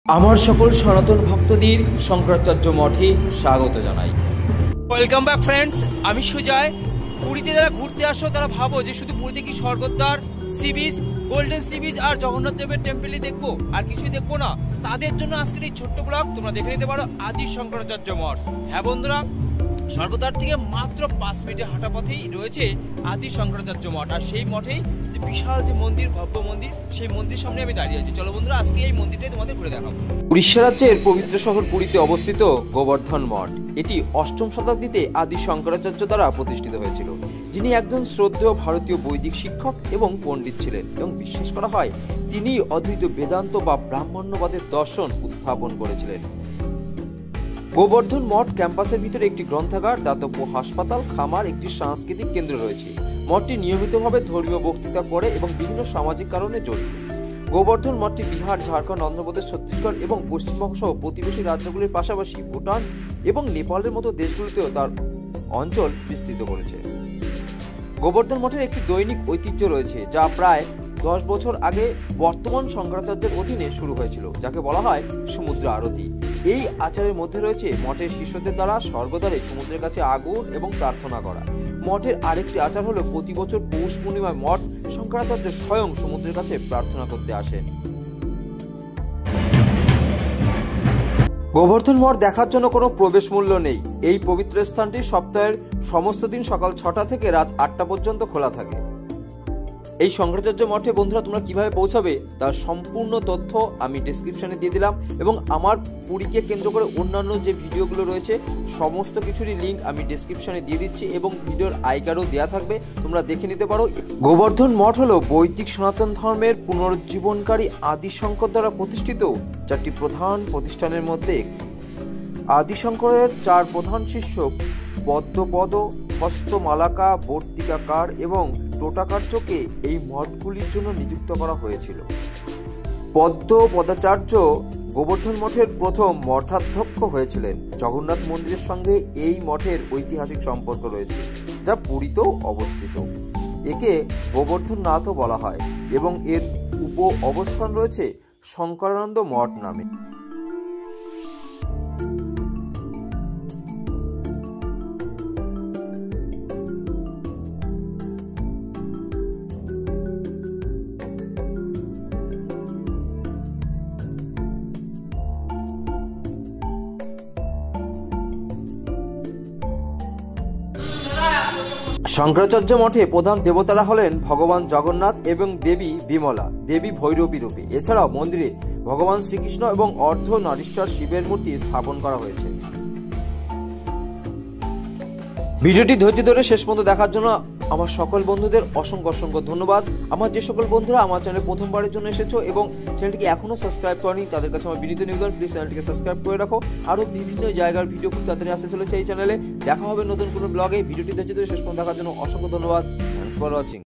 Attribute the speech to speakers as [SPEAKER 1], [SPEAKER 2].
[SPEAKER 1] আমার সকল সনাতন ভক্তদের শঙ্করাচার্য মঠে স্বাগত জানাই।
[SPEAKER 2] ওয়েলকাম ব্যাক ফ্রেন্ডস, আমি সুজয়। পুরীতে যারা ঘুরতে আসো তারা ভাবো যে শুধু পুরীতে কি Swargadwar, sea beach, golden sea beach আর জগন্নাথ দেবের টেম্পলই দেখবো, আর কিছুই দেখবো না। তাদের জন্য আজকের এই ছোট্ট ব্লগ তোমরা দেখে নিতে পারো আদি শঙ্করাচার্য মঠ। হ্যাঁ বন্ধুরা, স্বর্গদ্বার থেকে মাত্র 5 মিনিটের হাঁটা পথেই রয়েছে আদি শঙ্করাচার্য মঠ। আর সেই মঠেই বিশাল যে মন্দির, ভব্য মন্দির, সেই মন্দির সামনে আমি দাঁড়িয়ে আছি। চলো বন্ধুরা, আজকে এই মন্দিরটাই তোমাদের ঘুরে দেখাবো।
[SPEAKER 1] উড়িষ্যা রাজ্যের পবিত্র শহর পুরীতে অবস্থিত গোবর্ধন মঠ, এটি 8ম শতাব্দীতে আদি শঙ্করাচার্য দ্বারা প্রতিষ্ঠিত হয়েছিল, যিনি একজন শ্রদ্ধেয় ভারতীয় বৈদিক শিক্ষক এবং পণ্ডিত ছিলেন, এবং বিশ্বাস করা হয় তিনি অদ্বৈত বেদান্ত বা ব্রাহ্মণ্যবাদের দর্শন উত্থাপন করেছিলেন। গোবর্ধন মঠ ক্যাম্পাসের ভিতরে একটি গ্রন্থাগার, দাতব্য হাসপাতাল, খামার, একটি সাংস্কৃতিক কেন্দ্র রয়েছে। মঠটি নিয়মিতভাবে ধর্মীয় বক্তৃতা করে এবং বিভিন্ন সামাজিক কারণে জড়িত। গোবর্ধন মঠটি বিহার, ঝাড়খণ্ড, অন্ধ্রপ্রদেশ, ছত্তিশগড় এবং পশ্চিমবঙ্গ সহ প্রতিবেশী রাজ্যগুলির পাশাপাশি ভুটান এবং নেপালের মতো দেশগুলিতেও তার অঞ্চল বিস্তৃত করেছে। গোবর্ধন মঠের একটি দৈনিক ঐতিহ্য রয়েছে, যা প্রায় 10 বছর আগে বর্তমান শঙ্করাচার্যের অধীনে শুরু হয়েছিল, যাকে বলা হয় সমুদ্র আরতি। এই আচারের মধ্যে রয়েছে মঠের শিষ্যদের দ্বারা স্বর্গদ্বারে সমুদ্রের কাছে আগুন এবং প্রার্থনা করা। মঠের আরেকটি আচার হলো প্রতি বছর পৌষ পূর্ণিমায় মঠ শঙ্করাচার্য স্বয়ং সমুদ্রের কাছে প্রার্থনা করতে আসেন। গোবর্ধন মঠ দেখার জন্য কোনো প্রবেশ মূল্য নেই। এই পবিত্র স্থানটি সপ্তাহের সমস্ত দিন সকাল 6টা থেকে রাত 8টা পর্যন্ত খোলা থাকে। এই শঙ্করাচার্য মঠে বন্ধুরা তোমরা কিভাবে পৌঁছাবে তার সম্পূর্ণ তথ্য আমি ডেসক্রিপশনে দিয়ে দিলাম, এবং আমার পুরীকে কেন্দ্র করে অন্যান্য যে ভিডিওগুলো রয়েছে সমস্ত কিছুরই লিঙ্ক আমি ডেসক্রিপশনে দিয়ে দিচ্ছি, এবং ভিডিওর আই কার্ডও দেওয়া থাকবে, তোমরা দেখে নিতে পারো। গোবর্ধন মঠ হলো বৈদিক সনাতন ধর্মের পুনরুজ্জীবনকারী আদি শঙ্কর দ্বারা প্রতিষ্ঠিত 4টি প্রধান প্রতিষ্ঠানের মধ্যে। আদি শঙ্করের 4 প্রধান শিষ্য পদ্মপদ, হস্তমালাকা, বর্তিকাকার এবং টোটাকার্যকে এই মঠগুলির জন্য নিযুক্ত করা হয়েছিল। পদ্মপদাচার্য গোবর্ধন মঠের প্রথম মঠাধ্যক্ষ হয়েছিলেন। জগন্নাথ মন্দিরের সঙ্গে এই মঠের ঐতিহাসিক সম্পর্ক রয়েছে, যা পুরীতেও অবস্থিত। একে গোবর্ধন নাথও বলা হয়, এবং এর উপ অবস্থান রয়েছে শঙ্করানন্দ মঠ নামে। শঙ্করাচার্য মঠে প্রধান দেবতারা হলেন ভগবান জগন্নাথ এবং দেবী বিমলা, দেবী ভৈরবী রূপে। এছাড়াও মন্দিরে ভগবান শ্রীকৃষ্ণ এবং অর্ধনারীশ্বর শিবের মূর্তি স্থাপন করা হয়েছে। ভিডিওটি ধৈর্য ধরে শেষ পর্যন্ত দেখার জন্য আমার সকল বন্ধুদের অসংখ্য অসংখ্য ধন্যবাদ। আমার যে সকল বন্ধুরা আমার চ্যানেলে প্রথমবারের জন্য এসেছো এবং চ্যানেলটিকে এখনো সাবস্ক্রাইব করনি, তাদের কাছে আমার বিনীত নিবেদন, প্লিজ চ্যানেলটিকে সাবস্ক্রাইব করে রাখো। আরো বিভিন্ন জায়গার ভিডিও খুব তাড়াতাড়ি আসতে চলেছে এই চ্যানেলে। দেখা হবে নতুন কোনো ব্লগে। ভিডিওটি ধৈর্য ধরে শেষ পর্যন্ত দেখার জন্য অসংখ্য ধন্যবাদ। Thanks for watching.